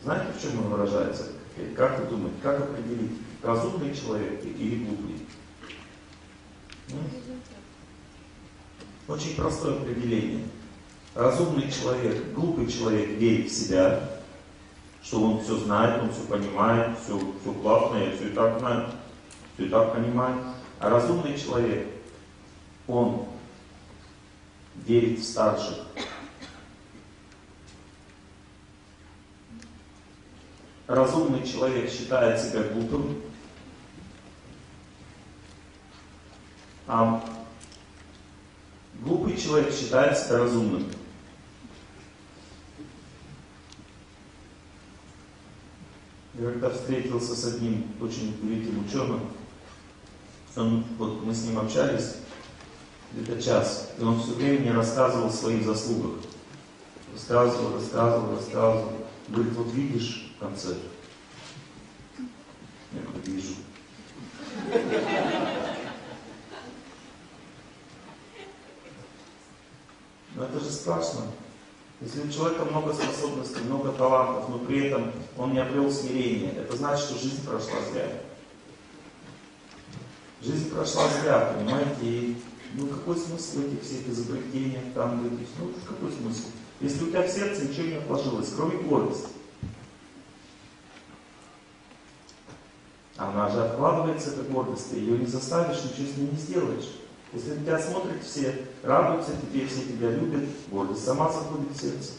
Знаете, в чем он выражается? Как вы думаете, как определить, разумный человек или глупый? Очень простое определение. Разумный человек, глупый человек верит в себя, что он все знает, он все понимает, все классно, я все и так знаю, все и так понимаю. А разумный человек, он верит в старших. Разумный человек считает себя глупым, а глупый человек считает себя разумным. Я когда встретился с одним очень великим ученым, мы с ним общались где-то час, и он все время мне рассказывал о своих заслугах. Рассказывал. Говорит, вот видишь в конце? Я говорю, вижу. Но это же страшно. Если у человека много способностей, много талантов, но при этом он не обрел смирение, это значит, что жизнь прошла зря. Жизнь прошла зря, понимаете? И, какой смысл в этих всех изобретениях, там, в этих, какой смысл? Если у тебя в сердце ничего не отложилось, кроме гордости. Она же откладывается, эта гордость, ты ее не заставишь, ничего с ней не сделаешь. Если на тебя смотрят все, радуются тебе, все тебя любят, гордость сама заходит в сердце.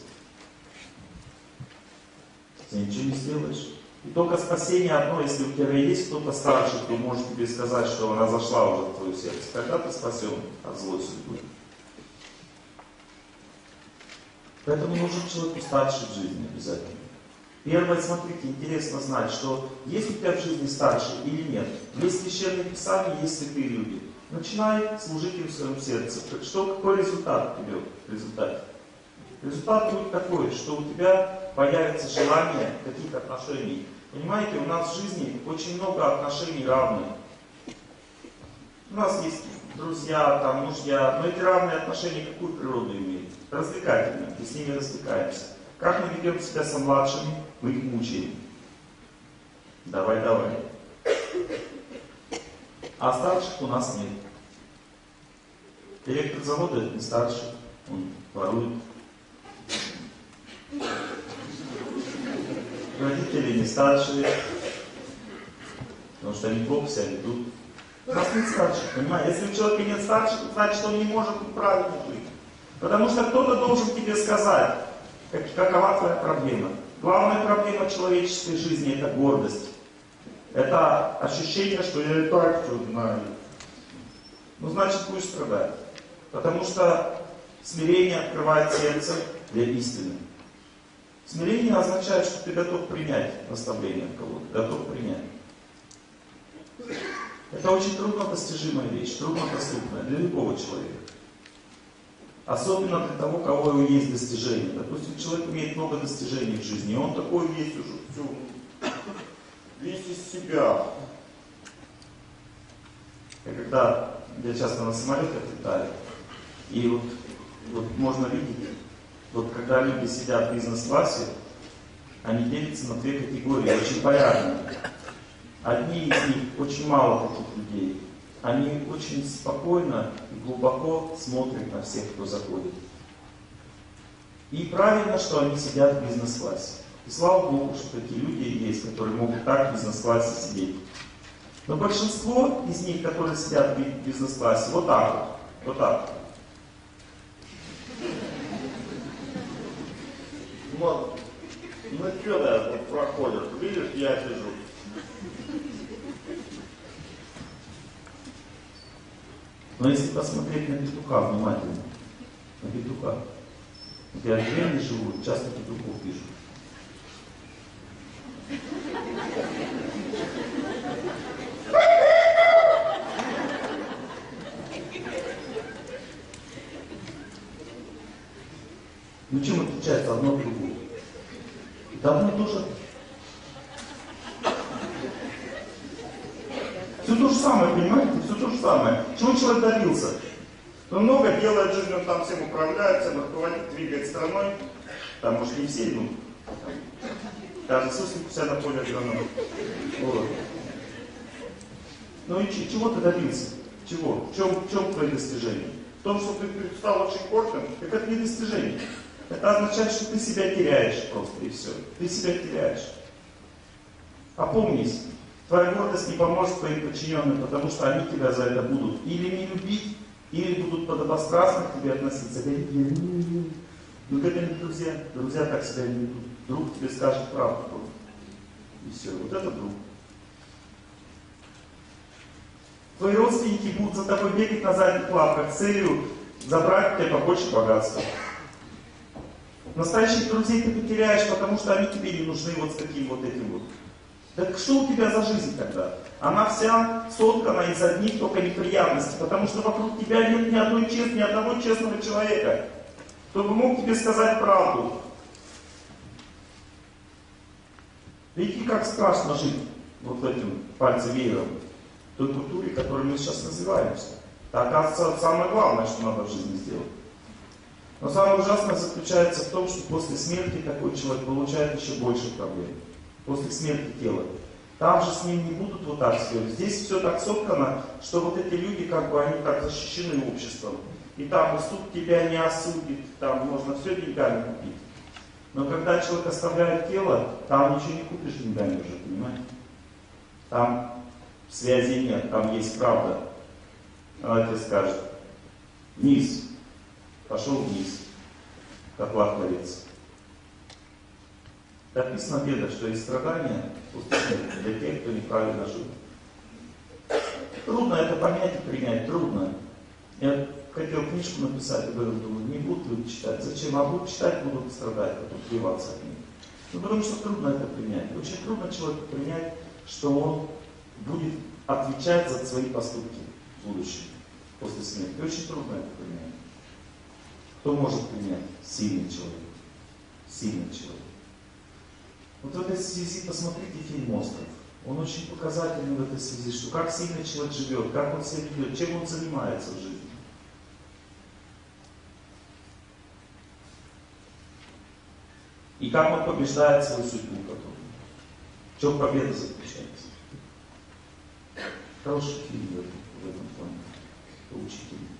Ты ничего не сделаешь. И только спасение одно, если у тебя есть кто-то старше, кто может тебе сказать, что она зашла уже в твое сердце, тогда ты спасен от злой судьбы. Поэтому нужен человеку старше в жизни обязательно. Первое, смотрите, интересно знать, что есть у тебя в жизни старший или нет. Есть священное писание, есть святые люди. Начинай служить им в своем сердце. Какой результат придет в результате? Результат будет такой, что у тебя появится желание каких отношений. Понимаете, у нас в жизни очень много отношений равных. У нас есть друзья, там, мужья, но эти равные отношения какую природу имеют? Развлекательные, мы с ними развлекаемся. Как мы ведем себя со младшими? Мы их мучаем. Давай. А старших у нас нет. Директор завода это не старший, он ворует. Родители не старшие, потому что они плохо себя ведут. У нас нет старших, понимаете? Если у человека нет старших, значит, что он не может правильно жить. Потому что кто-то должен тебе сказать, какова твоя проблема. Главная проблема человеческой жизни – это гордость. Это ощущение, что я и так все знаю. Значит, будешь страдать. Потому что смирение открывает сердце для истины. Смирение означает, что ты готов принять наставление от кого-то, готов принять. Это очень трудно достижимая вещь, трудно доступная для любого человека. Особенно для того, у кого есть достижения. Допустим, человек имеет много достижений в жизни, и он такой весь уже, весь из себя. Я часто на самолетах летаю, и вот можно видеть, когда люди сидят в бизнес-классе, они делятся на две категории, очень полярные. Одни из них, очень мало таких людей, они очень спокойно и глубоко смотрят на всех, кто заходит. И правильно, что они сидят в бизнес-классе. И слава Богу, что такие люди есть, которые могут так в бизнес-классе сидеть. Но большинство из них, которые сидят в бизнес-классе, вот так. Что проходят, видишь, я сижу. Но если посмотреть на петуха внимательно, на петуха. Я в деревне живу, часто петухов вижу. Чем отличается одно от другого? Это одно и то же. Все то же самое, понимаете? Все то же самое. Чего человек добился? Он много делает в жизни, он там всем управляет, всем руководит, двигает страной. Там, может, не все, Даже суслик у себя на поле агроном. Вот. Ну и чего ты добился? Чего? В чем твои достижения? В том, что ты стал очень корком, так это не достижение. Это означает, что ты себя теряешь просто, и все. Ты себя теряешь. Опомнись, твоя гордость не поможет твоим подчиненным, потому что они тебя за это будут или не любить, или будут подобострастно к тебе относиться. Ну это не друзья. Друзья так себя не ведут. Друг тебе скажет правду. И все. Вот это друг. Твои родственники будут за тобой бегать на задних лапках с целью забрать у тебя побольше богатства. Настоящих друзей ты потеряешь, потому что они тебе не нужны вот с таким вот этим вот. Так что у тебя за жизнь тогда? Она вся соткана из одних только неприятностей, потому что вокруг тебя нет ни одного честного человека, кто бы мог тебе сказать правду. Видите, как страшно жить вот этим пальцевеером, в той культуре, которой мы сейчас развиваемся. Это, оказывается, самое главное, что надо в жизни сделать. Но самое ужасное заключается в том, что после смерти такой человек получает еще больше проблем. После смерти тела. Там же с ним не будут вот так все. Здесь все так соткано, что вот эти люди, как бы, они так защищены обществом. И там и суд тебя не осудит, там можно все деньгами купить. Но когда человек оставляет тело, там ничего не купишь деньгами уже, понимаете? Там связи нет, там есть правда. Она тебе скажет: вниз, пошел вниз, котла творец. Написано в Ведах, что есть страдания после смерти для тех, кто неправильно жил. Трудно это понять и принять, трудно. Я хотел книжку написать, об этом думаю, не будут люди читать. Зачем? А будут читать, будут страдать, потом плеваться от них. Ну потому что трудно это принять. Очень трудно человеку принять, что он будет отвечать за свои поступки в будущем, после смерти. Очень трудно это принять. Кто может принять? Сильный человек. Сильный человек. Вот в этой связи посмотрите фильм «Остров». Он очень показательный в этой связи, что как сильный человек живет, как он себя ведет, чем он занимается в жизни. И как он побеждает свою судьбу потом. В чем победа заключается. Хороший фильм в этом плане. Поучительный.